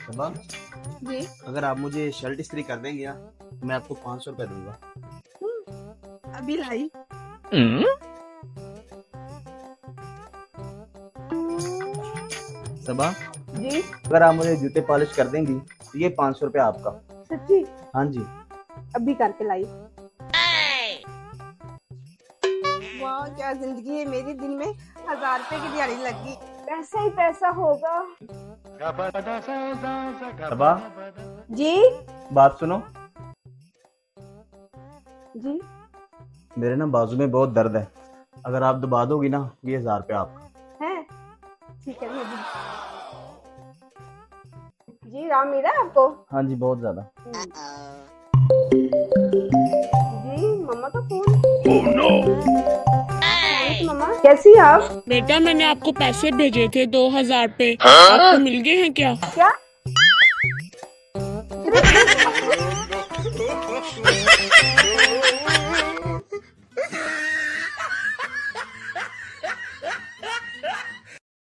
सबा, जी। अगर आप मुझे शर्ट इस्त्री कर देंगे ना, मैं आपको 500 रुपए दूंगा। अभी लाई। सबा, जी। अगर आप मुझे जूते पॉलिश कर देंगी तो ये 500 रुपए आपका। सच्ची? हाँ जी। अभी करके लाई। वाह क्या जिंदगी है मेरी, दिन में 1000 रुपए की दिहाड़ी लग गई। पैसा ही पैसा होगा। सबा, जी। बात सुनो। जी। मेरे ना बाजू में बहुत दर्द है, अगर आप दबा दोगी ना ये 1000 रुपए आपका। है ठीक है मैं जी। राम मिला आपको? हाँ जी, बहुत ज्यादा। जी मम्मा का फोन। मम्मा कैसी हैं आप? बेटा मैंने आपको पैसे भेजे थे 2000 पे, आपको मिल गए हैं क्या? क्या?